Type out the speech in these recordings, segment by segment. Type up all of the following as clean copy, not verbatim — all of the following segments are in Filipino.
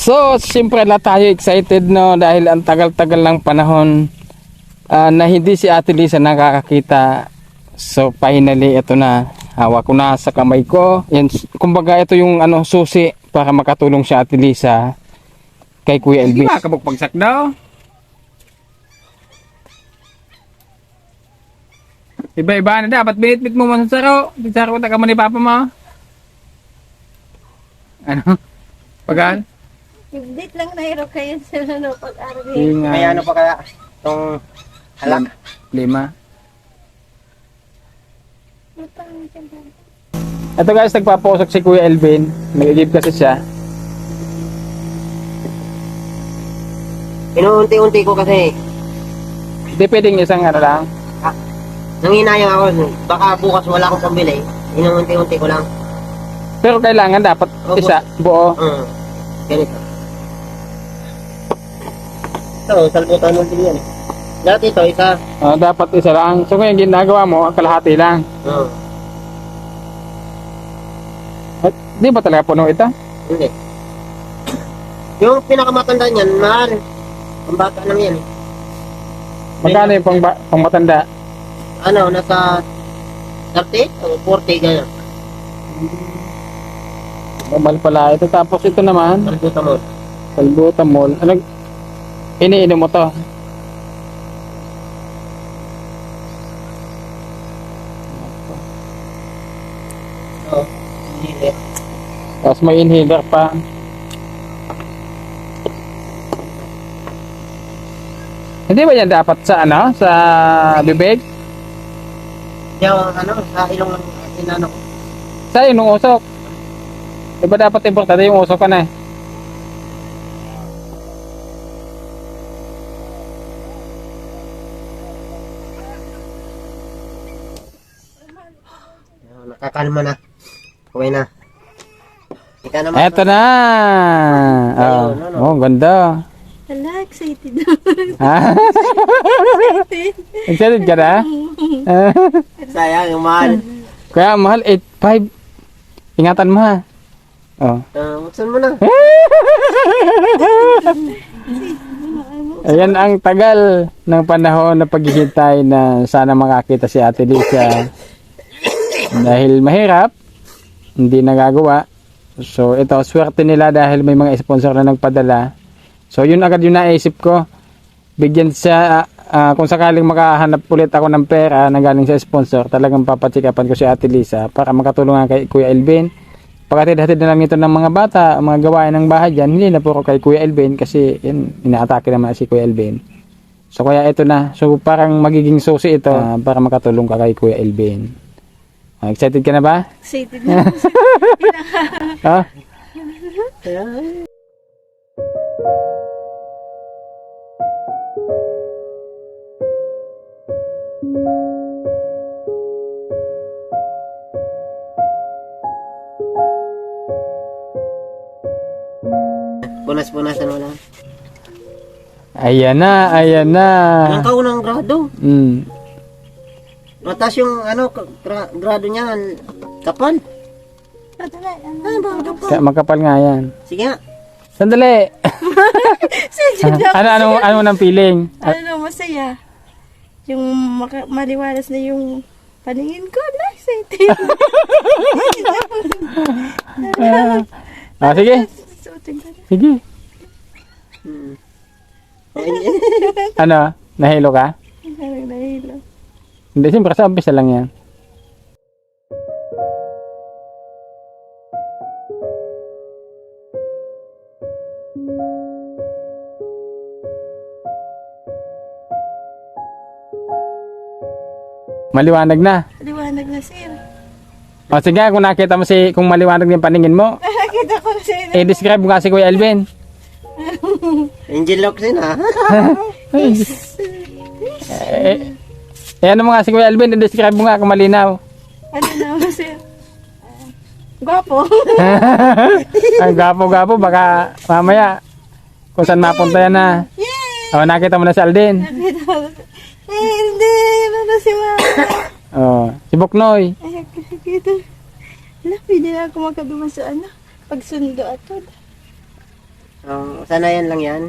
So, siyempre na tayo excited, no, dahil ang tagal-tagal ng panahon na hindi si Ate Lisa nakakakita. So, finally, ito na. Hawak ko na sa kamay ko. Yan, kumbaga, ito yung susi para makatulong si Ate Lisa kay Kuya Elvin. Hindi ba kabagpagsak daw? Iba-iba na dapat binitbit mo man sa saro. Di saro ta ka man ni Papa mo. Ano? Pagal? Ibdit lang na hero kayo sa pag-aral. May ano pa kaya itong halak? 5. Ito guys, nagpapusok si Kuya Elvin. Nag-give kasi siya. Inuunti-unti ko kasi. Hindi pwedeng isang lang. Nanginayang ako. Baka bukas wala akong pambili. Inuunti-unti ko lang. Pero kailangan dapat isa, buo. Ganito. Ito, salbutan mo din yan. Dati ito, isa. Dapat isa lang. So kung yung ginagawa mo, kalahati lang. Di ba talaga puno ito? Hindi. Yung pinakamatanda niyan, mahal. Ang bata lang yan. Magkano yung pang matanda? Ano, nasa 30 o 40 ganyan. Mabal pala ito. Tapos ito naman, Salbutamol. salbutamol. Ano? Iniinom mo to? Oo. Hindi. Tapos may inhaler pa. Hindi ba yan dapat sa sa bibig? Yung ano, sa ilong ng inano ko. Sa yung usok. Di ba dapat importante yung usok ka na eh? Nakakalma na. Okay na. Ika naman. Eto na! Oh, ganda. Hala, excited. Ha? Excited ka na? Sayang, yung mahal. Kaya mahal, 8.5. Ingatan mo ha. Oh. Buksan mo na. Ayan ang tagal ng panahon na paghihintay na sana makakita si Ate Lisa. Dahil mahirap, hindi nagagawa. So ito, swerte nila dahil may mga sponsor na nagpadala. So yun agad yung naisip ko. Bigyan siya, kung sakaling makahanap ulit ako ng pera na galing sa sponsor, talagang papatsikapan ko si Ate Lisa para makatulungan kay Kuya Elvin. Pagkatid-hatid na lang ito ng mga bata, mga gawain ng bahay dyan, hindi na puro kay Kuya Elvin kasi yun, inaatake naman si Kuya Elvin. So kaya ito na. So parang magiging susi ito para makatulong ka kay Kuya Elvin. Excited ka na ba? Excited na. Ha? Punas-punasan mo lang. Ayan na, ayan na. Ilang kaunang grado. Matas yung grado niya, kapal. Ay, ba, kapal. Kaya makapal nga yan. Sige nga. Sandali. ano nang feeling? Ano, masaya. Yung maliwalas na yung paningin ko. Na, excited. Sige. Sige. Ano? Nahilo ka? Nahilo. Hindi, siyempre sa umpisa lang yan. Maliwanag na. Liwanag na, sir. O sige, kung nakita mo kung maliwanag yung paningin mo, Nakita ko na, sir. describe mo kasi Kuya Elvin. Angel lock sin ha. Ano mo nga si Kuya Elvin, i-describe mo nga kung malinaw. Ano naman, sir? Gwapo. Ang gapo-gapo, baka mamaya kung saan mapunta yan na. Yay! O, nakita mo na si Alden. Nakita ko. Hindi. Ano si Mama? O, si Buknoy. Ay, nakita. Wala, pwede na ako makaduman sa pagsundo ato. Sanayan lang yan.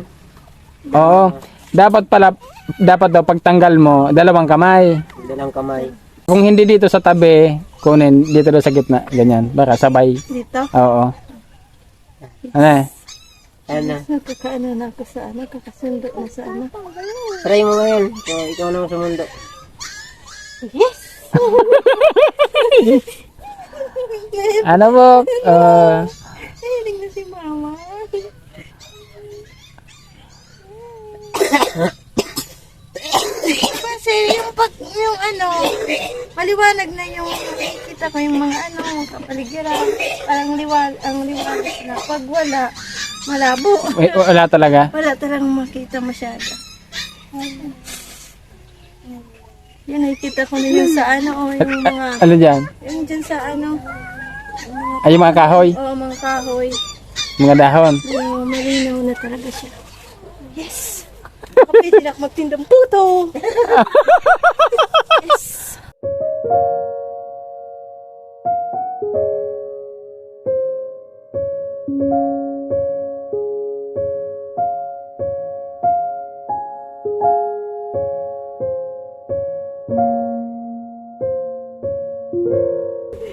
Oo. Dapat daw pagtanggal mo, dalawang kamay. Dalang kamay. Kung hindi dito sa tabi, kunin dito daw sa gitna, ganyan. Baka sabay. Dito. Oo. Ano eh? Ayan na. Nakakaano na ako sa ano, kakasundo na sa ano. Try mo ngayon. So, ikaw naman sa mundo. Yes! Ano po? Hiling na si mama. Kasi yung ano, maliwanag na yung nakikita ko yung mga ano, kapaligiran. Parang ang liwanag na. Pag wala, malabo. Wala talaga. Wala talagang makita masyado. Yun, nakikita ko na yung sa ano, o yung mga, Ano dyan? yung dyan sa ano, Ay, yung mga kahoy. o mga kahoy. Mga dahon. Yung malinaw na talaga siya. Yes! Kapit na ako magtindang puto! Yes!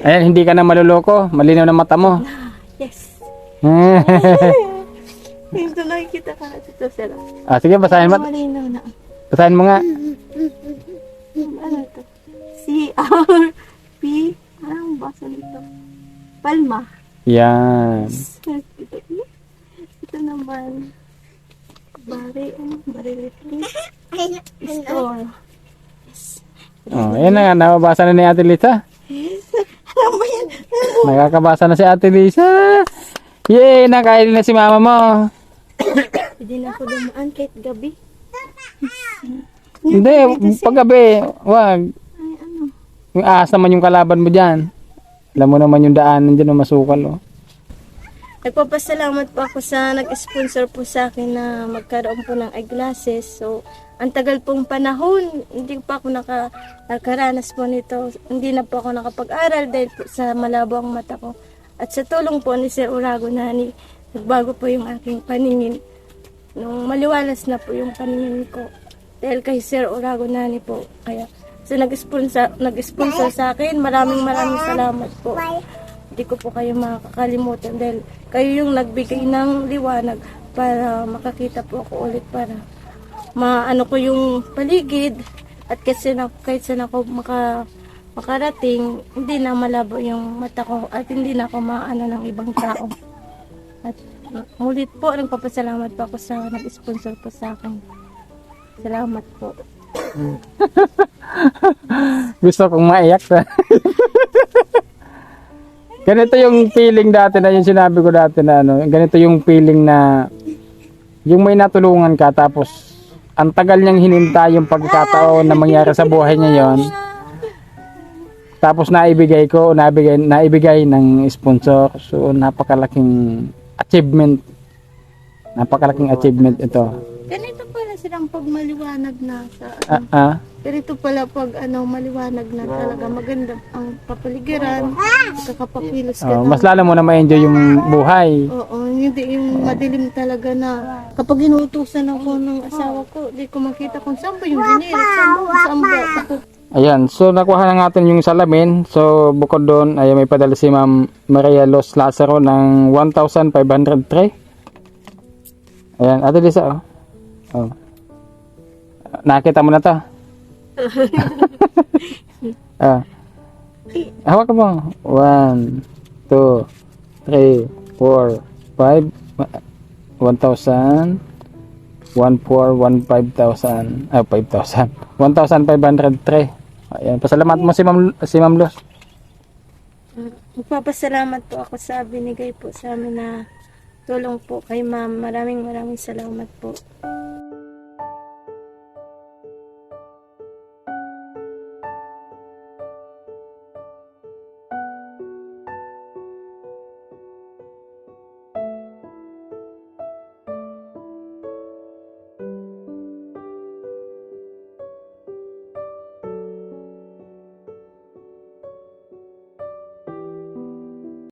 Ayan, hindi ka na maluloko. Malinaw na mata mo. Yes! Ah, Ito nakikita ka na dito sila. sige, basahin mo. Malinaw na. Basahin mo nga. Ano ito? C-R-P anong basa nito? Palma. Yan. Ito naman. Bari-litli. Store. Oh, ayan na nga. Nababasa na ni Ate Lisa. Alam mo yan? Nakakabasa na si Ate Lisa. Yay! Nakain na si mama mo. Hindi na ako dumaan kahit gabi. Hindi, paggabi. Wag. Ay, ano? Yung ahas naman yung kalaban mo dyan. Alam mo naman yung daanan dyan, masukal. Oh. Nagpapasalamat po ako sa nag-sponsor po sa akin na magkaroon po ng eyeglasses. So, ang tagal pong panahon, hindi pa ako nakaranas po nito. Hindi na po ako nakapag-aral dahil po sa malabo ang mata ko. At sa tulong po ni Sir Urago Nani, nagbago po yung aking paningin. Nung maliwalas na po yung paningin ko. Dahil kay Sir Urago Nani po. Kaya sa nag-sponsor sa akin, maraming salamat po. Hindi ko po kayo makakalimutan dahil kayo yung nagbigay ng liwanag para makakita po ako ulit para maano ko yung paligid at kahit saan ako makarating, hindi na malabo yung mata ko at hindi na ako maano ng ibang tao. At ulit po, nagpapasalamat po ako sa nag-sponsor po sa akin. Salamat po. Gusto kong maiyak. Ganito yung feeling dati na yung sinabi ko dati na ano. Ganito yung feeling na yung may natulungan ka tapos ang tagal niyang hinintay yung pagkakataon na mangyari sa buhay niya yon. Tapos naibigay ng sponsor. So napakalaking achievement. Napakalaking achievement ito. Ganito pala silang pag maliwanag na sa ganito pala pag maliwanag na talaga maganda ang papaligiran, kakapakilos ka na. Mas lalo mo na ma-enjoy yung buhay. Oo, hindi yung madilim talaga na kapag inuutusan ako ng asawa ko, di ko makita kung saan ba yung ginirit, saan ba ako. Ayan, so nakuha na natin yung salamin. So bukod doon, ay may padala si Ma'am Maria Los Lazaro ng 1,503. Ayan, Ate Lisa, oh. Nakita mo na to. Hawak mo. 1, 2, 3, 4, 5, 1,000, 1,415,000, 5,000, 1,503. Ayan, pasalamat mo si Ma'am Los. Magpapasalamat po ako sa binigay po sa amin na tulong po kay Ma'am. Maraming salamat po.